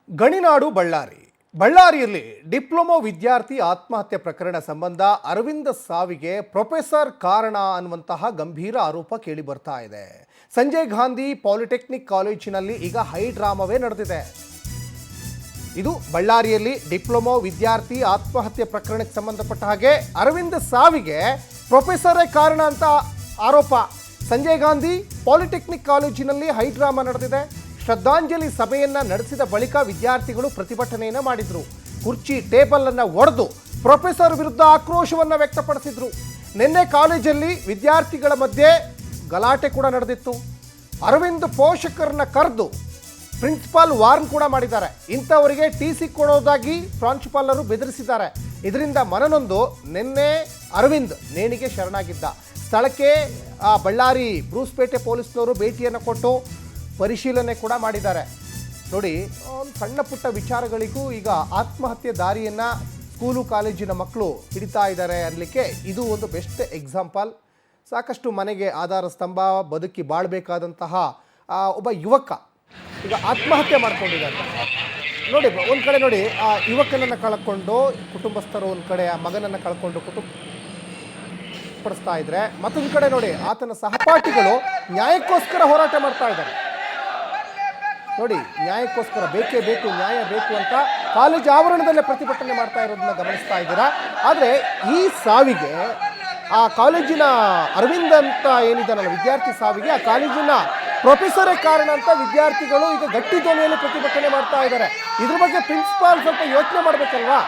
ಗಣಿನಾಡು ಬಳ್ಳಾರಿಯಲ್ಲಿ ಡಿಪ್ಲೊಮಾ ವಿದ್ಯಾರ್ಥಿ ಆತ್ಮಹತ್ಯೆ ಪ್ರಕರಣ ಸಂಬಂಧ ಅರವಿಂದ ಸಾವಿಗೆ ಪ್ರೊಫೆಸರ್ ಕಾರಣ ಅನ್ನುವಂತಹ ಗಂಭೀರ ಆರೋಪ ಕೇಳಿ ಬರ್ತಾ ಇದೆ. ಸಂಜಯ್ ಗಾಂಧಿ ಪಾಲಿಟೆಕ್ನಿಕ್ ಕಾಲೇಜಿನಲ್ಲಿ ಈಗ ಹೈ ಡ್ರಾಮಾವೇ ನಡೆದಿದೆ. ಇದು ಬಳ್ಳಾರಿಯಲ್ಲಿ ಡಿಪ್ಲೊಮಾ ವಿದ್ಯಾರ್ಥಿ ಆತ್ಮಹತ್ಯೆ ಪ್ರಕರಣಕ್ಕೆ ಸಂಬಂಧಪಟ್ಟ ಹಾಗೆ ಅರವಿಂದ ಸಾವಿಗೆ ಪ್ರೊಫೆಸರೇ ಕಾರಣ ಅಂತ ಆರೋಪ. ಸಂಜಯ್ ಗಾಂಧಿ ಪಾಲಿಟೆಕ್ನಿಕ್ ಕಾಲೇಜಿನಲ್ಲಿ ಹೈ ಡ್ರಾಮಾ ನಡೆದಿದೆ. ಶ್ರದ್ಧಾಂಜಲಿ ಸಭೆಯನ್ನ ನಡೆಸಿದ ಬಳಿಕ ವಿದ್ಯಾರ್ಥಿಗಳು ಪ್ರತಿಭಟನೆಯನ್ನು ಮಾಡಿದ್ರು. ಕುರ್ಚಿ ಟೇಬಲ್ ಅನ್ನು ಒಡೆದು ಪ್ರೊಫೆಸರ್ ವಿರುದ್ಧ ಆಕ್ರೋಶವನ್ನು ವ್ಯಕ್ತಪಡಿಸಿದ್ರು. ನಿನ್ನೆ ಕಾಲೇಜಲ್ಲಿ ವಿದ್ಯಾರ್ಥಿಗಳ ಮಧ್ಯೆ ಗಲಾಟೆ ಕೂಡ ನಡೆದಿತ್ತು. ಅರವಿಂದ್ ಪೋಷಕರನ್ನ ಕರೆದು ಪ್ರಿನ್ಸಿಪಾಲ್ ವಾರ್ನ್ ಕೂಡ ಮಾಡಿದ್ದಾರೆ. ಇಂಥವರಿಗೆ ಟಿ.ಸಿ ಕೊಡೋದಾಗಿ ಪ್ರಾಂಶುಪಾಲರು ಬೆದರಿಸಿದ್ದಾರೆ. ಇದರಿಂದ ಮನನೊಂದು ನಿನ್ನೆ ಅರವಿಂದ್ ನೇಣಿಗೆ ಶರಣಾಗಿದ್ದ. ಸ್ಥಳಕ್ಕೆ ಬಳ್ಳಾರಿ ಬ್ರೂಸ್ಪೇಟೆ ಪೊಲೀಸ್ನವರು ಭೇಟಿಯನ್ನು ಕೊಟ್ಟು ಪರಿಶೀಲನೆ ಕೂಡ ಮಾಡಿದ್ದಾರೆ. ನೋಡಿ, ಸಣ್ಣ ಪುಟ್ಟ ವಿಚಾರಗಳಿಗೂ ಈಗ ಆತ್ಮಹತ್ಯೆ ದಾರಿಯನ್ನು ಸ್ಕೂಲು ಕಾಲೇಜಿನ ಮಕ್ಕಳು ಹಿಡಿತಾ ಇದ್ದಾರೆ ಅನ್ನಲಿಕ್ಕೆ ಇದು ಒಂದು ಬೆಸ್ಟ್ ಎಕ್ಸಾಂಪಲ್. ಸಾಕಷ್ಟು ಮನೆಗೆ ಆಧಾರ ಸ್ತಂಭ, ಬದುಕಿ ಬಾಳಬೇಕಾದಂತಹ ಒಬ್ಬ ಯುವಕ ಈಗ ಆತ್ಮಹತ್ಯೆ ಮಾಡ್ಕೊಂಡಿದ್ದಾರೆ. ನೋಡಿ, ಒಂದು ಕಡೆ ನೋಡಿ, ಆ ಯುವಕನನ್ನು ಕಳ್ಕೊಂಡು ಕುಟುಂಬಸ್ಥರು ಒಂದು ಕಡೆ ಆ ಮಗನನ್ನು ಕಳ್ಕೊಂಡು ಪಡಿಸ್ತಾ ಇದ್ರೆ, ಮತ್ತೊಂದು ಕಡೆ ನೋಡಿ ಆತನ ಸಹಪಾಠಿಗಳು ನ್ಯಾಯಕ್ಕೋಸ್ಕರ ಹೋರಾಟ ಮಾಡ್ತಾ ಇದ್ದಾರೆ. ನೋಡಿ, ನ್ಯಾಯಕ್ಕೋಸ್ಕರ ಬೇಕೇ ಬೇಕು, ನ್ಯಾಯ ಬೇಕು ಅಂತ ಕಾಲೇಜ್ ಆವರಣದಲ್ಲೇ ಪ್ರತಿಭಟನೆ ಮಾಡ್ತಾ ಇರೋದನ್ನ ಗಮನಿಸ್ತಾ ಇದ್ದೀರಾ. ಆದರೆ ಈ ಸಾವಿಗೆ ಆ ಕಾಲೇಜಿನ ಅರವಿಂದ್ ಅಂತ ಏನಿದ್ದಾನಲ್ಲ ವಿದ್ಯಾರ್ಥಿ ಸಾವಿಗೆ ಆ ಕಾಲೇಜಿನ ಪ್ರೊಫೆಸರೇ ಕಾರಣ ಅಂತ ವಿದ್ಯಾರ್ಥಿಗಳು ಈಗ ಗಟ್ಟಿ ಧ್ವನಿಯಲ್ಲಿ ಪ್ರತಿಭಟನೆ ಮಾಡ್ತಾ ಇದ್ದಾರೆ. ಇದ್ರ ಬಗ್ಗೆ ಪ್ರಿನ್ಸಿಪಾಲ್ ಸ್ವಲ್ಪ ಯೋಚನೆ ಮಾಡಬೇಕಲ್ವಾ?